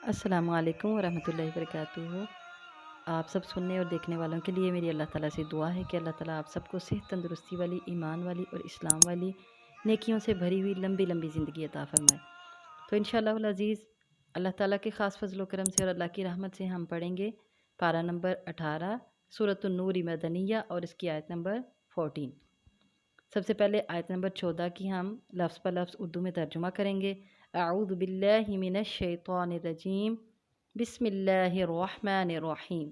السلام علیکم ورحمۃ اللہ وبرکاتہ۔ آپ سب سننے اور دیکھنے والوں کے لیے میری اللہ تعالیٰ سے دعا ہے کہ اللہ تعالیٰ آپ سب کو صحت، تندرستی والی، ایمان والی اور اسلام والی نیکیوں سے بھری ہوئی لمبی لمبی زندگی عطا فرمائے۔ تو انشاءاللہ العزیز اللہ تعالیٰ کے خاص فضل و کرم سے اور اللہ کی رحمت سے ہم پڑھیں گے پارہ نمبر 18 سورۃ النور مدنیہ اور اس کی آیت نمبر 14۔ سب سے پہلے آیت نمبر 14 کی ہم لفظ پر لفظ اردو میں ترجمہ کریں گے۔ اعوذ باللہ من الشیطان الرجیم، بسم اللہ الرحمن الرحیم۔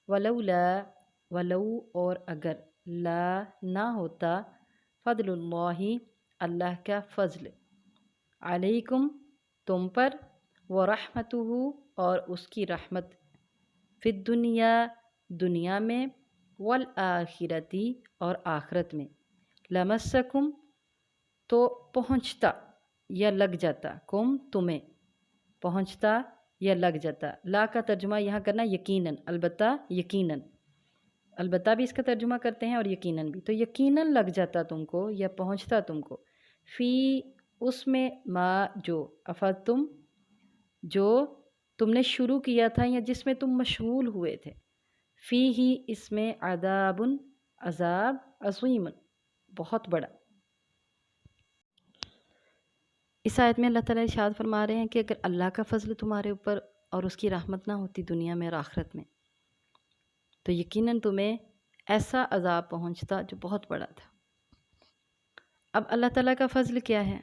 ولولا، ولو اور اگر، لا نہ ہوتا، فضل اللہ اللہ کا فضل، علیکم تم پر، ورحمتہ اور اس کی رحمت، فی الدنیا دنیا میں، والآخرتی اور آخرت میں، لمسکم تو پہنچتا یا لگ جاتا، کم تمہیں، پہنچتا یا لگ جاتا۔ لا کا ترجمہ یہاں کرنا یقیناً، البتہ یقیناً، البتہ بھی اس کا ترجمہ کرتے ہیں اور یقیناً بھی، تو یقیناً لگ جاتا تم کو یا پہنچتا تم کو، فی اس میں، ما جو، افضتم جو تم نے شروع کیا تھا یا جس میں تم مشغول ہوئے تھے، فی ہی اس میں، عذاب عذاب، عظیم بہت بڑا۔ اس آیت میں اللہ تعالیٰ ارشاد فرما رہے ہیں کہ اگر اللہ کا فضل تمہارے اوپر اور اس کی رحمت نہ ہوتی دنیا میں اور آخرت میں، تو یقیناً تمہیں ایسا عذاب پہنچتا جو بہت بڑا تھا۔ اب اللہ تعالیٰ کا فضل کیا ہے؟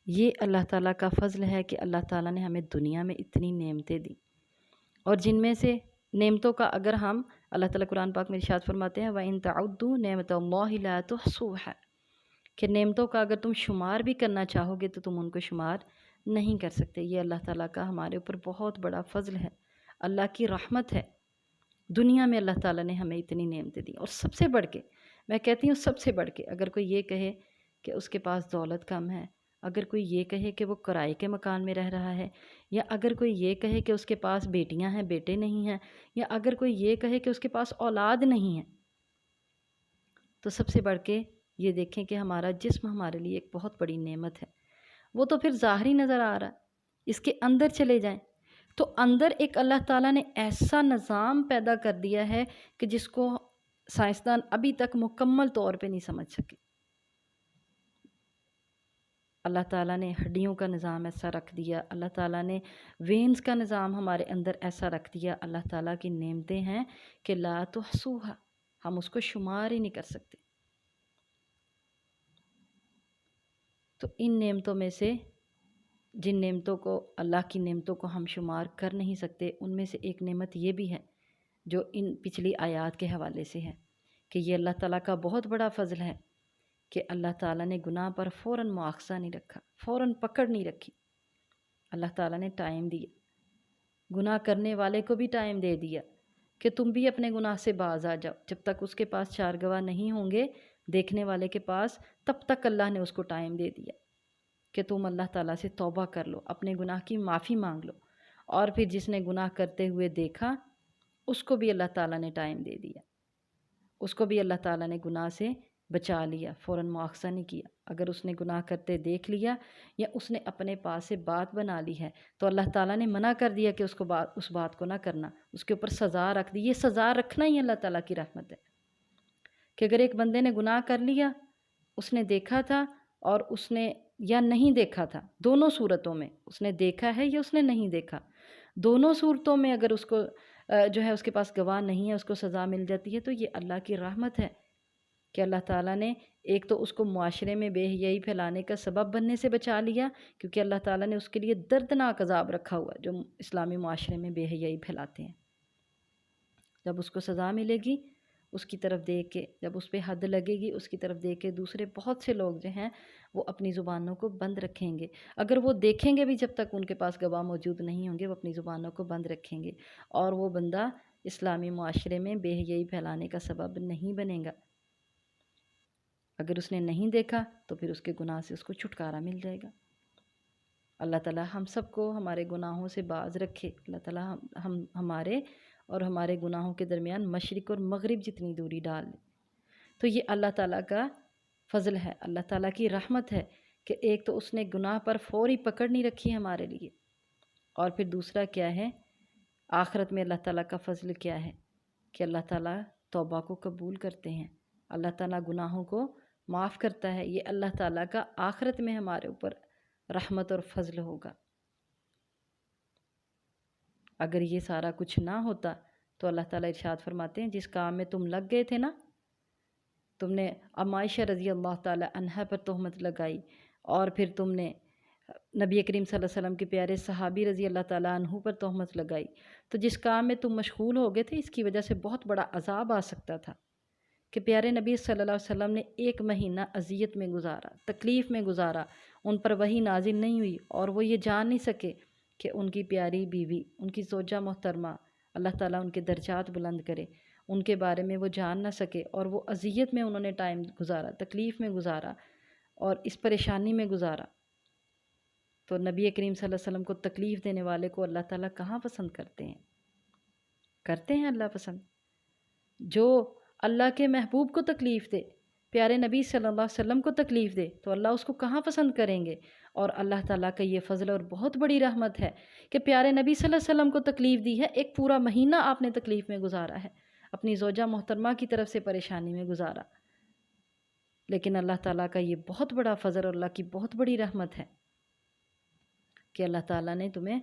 یہ اللہ تعالیٰ کا فضل ہے کہ اللہ تعالیٰ نے ہمیں دنیا میں اتنی نعمتیں دیں، اور جن میں سے نعمتوں کا اگر ہم، اللہ تعالیٰ قرآن پاک میں ارشاد فرماتے ہیں وَإِن تَعُدُّوا نِعْمَتَ اللَّهِ لَا تُحْصُوهَا، کہ نعمتوں کا اگر تم شمار بھی کرنا چاہو گے تو تم ان کو شمار نہیں کر سکتے۔ یہ اللہ تعالیٰ کا ہمارے اوپر بہت بڑا فضل ہے، اللہ کی رحمت ہے۔ دنیا میں اللہ تعالیٰ نے ہمیں اتنی نعمتیں دیں، اور سب سے بڑھ کے، میں کہتی ہوں سب سے بڑھ کے، اگر کوئی یہ کہے کہ اس کے پاس دولت کم ہے، اگر کوئی یہ کہے کہ وہ کرائے کے مکان میں رہ رہا ہے، یا اگر کوئی یہ کہے کہ اس کے پاس بیٹیاں ہیں بیٹے نہیں ہیں، یا اگر کوئی یہ کہے کہ اس کے پاس اولاد نہیں ہے، تو سب سے بڑھ کے یہ دیکھیں کہ ہمارا جسم ہمارے لیے ایک بہت بڑی نعمت ہے۔ وہ تو پھر ظاہری نظر آ رہا ہے، اس کے اندر چلے جائیں تو اندر ایک اللہ تعالیٰ نے ایسا نظام پیدا کر دیا ہے کہ جس کو سائنسدان ابھی تک مکمل طور پہ نہیں سمجھ سکے۔ اللہ تعالیٰ نے ہڈیوں کا نظام ایسا رکھ دیا، اللہ تعالیٰ نے وینز کا نظام ہمارے اندر ایسا رکھ دیا۔ اللہ تعالیٰ کی نعمتیں ہیں کہ لا تحصوها، ہم اس کو شمار ہی نہیں کر سکتے۔ تو ان نعمتوں میں سے، جن نعمتوں کو، اللہ کی نعمتوں کو ہم شمار کر نہیں سکتے، ان میں سے ایک نعمت یہ بھی ہے جو ان پچھلی آیات کے حوالے سے ہے، کہ یہ اللہ تعالیٰ کا بہت بڑا فضل ہے کہ اللہ تعالیٰ نے گناہ پر فوراً مواخذہ نہیں رکھا، فوراً پکڑ نہیں رکھی۔ اللہ تعالیٰ نے ٹائم دیا، گناہ کرنے والے کو بھی ٹائم دے دیا کہ تم بھی اپنے گناہ سے باز آ جاؤ، جب تک اس کے پاس چار گواہ نہیں ہوں گے دیکھنے والے کے پاس، تب تک اللہ نے اس کو ٹائم دے دیا کہ تم اللہ تعالیٰ سے توبہ کر لو، اپنے گناہ کی معافی مانگ لو۔ اور پھر جس نے گناہ کرتے ہوئے دیکھا، اس کو بھی اللہ تعالیٰ نے ٹائم دے دیا، اس کو بھی اللہ تعالیٰ نے گناہ سے بچا لیا، فوراً مواخذہ نہیں کیا۔ اگر اس نے گناہ کرتے دیکھ لیا یا اس نے اپنے پاس سے بات بنا لی ہے تو اللہ تعالیٰ نے منع کر دیا کہ اس بات کو نہ کرنا، اس کے اوپر سزا رکھ دی۔ یہ سزا رکھنا ہی اللہ تعالیٰ کی رحمت ہے کہ اگر ایک بندے نے گناہ کر لیا، اس نے دیکھا تھا اور اس نے یا نہیں دیکھا تھا، دونوں صورتوں میں اس نے دیکھا ہے یا اس نے نہیں دیکھا، دونوں صورتوں میں اگر اس کو جو ہے اس کے پاس گواہ نہیں ہے، اس کو سزا مل جاتی ہے، تو یہ اللہ کی رحمت ہے کہ اللہ تعالیٰ نے ایک تو اس کو معاشرے میں بے حیائی پھیلانے کا سبب بننے سے بچا لیا، کیونکہ اللہ تعالیٰ نے اس کے لیے دردناک عذاب رکھا ہوا ہے جو اسلامی معاشرے میں بے حیائی پھیلاتے ہیں۔ جب اس کو سزا ملے گی، اس کی طرف دیکھ کے، جب اس پہ حد لگے گی، اس کی طرف دیکھ کے دوسرے بہت سے لوگ جو ہیں وہ اپنی زبانوں کو بند رکھیں گے۔ اگر وہ دیکھیں گے بھی، جب تک ان کے پاس گواہ موجود نہیں ہوں گے، وہ اپنی زبانوں کو بند رکھیں گے، اور وہ بندہ اسلامی معاشرے میں بے حیائی پھیلانے کا سبب نہیں بنے گا۔ اگر اس نے نہیں دیکھا تو پھر اس کے گناہ سے اس کو چھٹکارا مل جائے گا۔ اللہ تعالیٰ ہم سب کو ہمارے گناہوں سے باز رکھے۔ اللہ تعالیٰ ہمارے اور ہمارے گناہوں کے درمیان مشرق اور مغرب جتنی دوری ڈال دے۔ تو یہ اللہ تعالیٰ کا فضل ہے، اللہ تعالیٰ کی رحمت ہے کہ ایک تو اس نے گناہ پر فوری پکڑ نہیں رکھی ہمارے لیے، اور پھر دوسرا کیا ہے، آخرت میں اللہ تعالیٰ کا فضل کیا ہے کہ اللہ تعالیٰ توبہ کو قبول کرتے ہیں، اللہ تعالیٰ گناہوں کو معاف کرتا ہے۔ یہ اللہ تعالیٰ کا آخرت میں ہمارے اوپر رحمت اور فضل ہوگا۔ اگر یہ سارا کچھ نہ ہوتا تو اللہ تعالیٰ ارشاد فرماتے ہیں جس کام میں تم لگ گئے تھے نا، تم نے ام عائشہ رضی اللہ تعالیٰ عنہا پر تہمت لگائی، اور پھر تم نے نبی کریم صلی اللہ علیہ وسلم کے پیارے صحابی رضی اللہ تعالیٰ عنہ پر تہمت لگائی، تو جس کام میں تم مشغول ہو گئے تھے اس کی وجہ سے بہت بڑا عذاب آ سکتا تھا کہ پیارے نبی صلی اللہ علیہ وسلم نے 1 مہینہ اذیت میں گزارا، تکلیف میں گزارا، ان پر وحی نازل نہیں ہوئی، اور وہ یہ جان نہیں سکے کہ ان کی پیاری بیوی، ان کی زوجہ محترمہ، اللہ تعالیٰ ان کے درجات بلند کرے، ان کے بارے میں وہ جان نہ سکے، اور وہ اذیت میں انہوں نے ٹائم گزارا، تکلیف میں گزارا اور اس پریشانی میں گزارا۔ تو نبی کریم صلی اللہ علیہ وسلم کو تکلیف دینے والے کو اللہ تعالیٰ کہاں پسند کرتے ہیں؟ کرتے ہیں اللہ پسند؟ جو اللہ کے محبوب کو تکلیف دے، پیارے نبی صلی اللہ علیہ وسلم کو تکلیف دے، تو اللہ اس کو کہاں پسند کریں گے؟ اور اللہ تعالیٰ کا یہ فضل اور بہت بڑی رحمت ہے کہ پیارے نبی صلی اللہ علیہ وسلم کو تکلیف دی ہے، 1 پورا مہینہ آپ نے تکلیف میں گزارا ہے، اپنی زوجہ محترمہ کی طرف سے پریشانی میں گزارا، لیکن اللہ تعالیٰ کا یہ بہت بڑا فضل اور اللہ کی بہت بڑی رحمت ہے کہ اللہ تعالیٰ نے تمہیں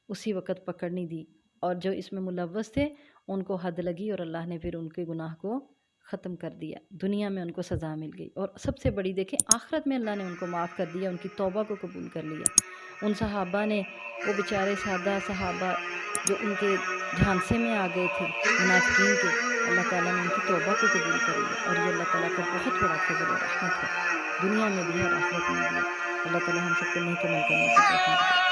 اسی وقت پکڑ نہیں دی، اور جو اس میں ملوث تھے ان کو حد لگی، اور اللہ نے پھر ان کے گناہ کو ختم کر دیا، دنیا میں ان کو سزا مل گئی، اور سب سے بڑی دیکھیں آخرت میں اللہ نے ان کو معاف کر دیا، ان کی توبہ کو قبول کر لیا۔ ان صحابہ نے، وہ بیچارے سادہ صحابہ جو ان کے جھانسے میں آ گئے تھے منافقین کے، اللہ تعالیٰ نے ان کی توبہ کو قبول کر لیا، اور یہ اللہ تعالیٰ کا بہت بڑا فضل اور رحمت ہے، دنیا میں بھی اور آخرت میں بھی۔ اللہ تعالیٰ ہم سب کو نیک عمل کرنے کی توفیق دے۔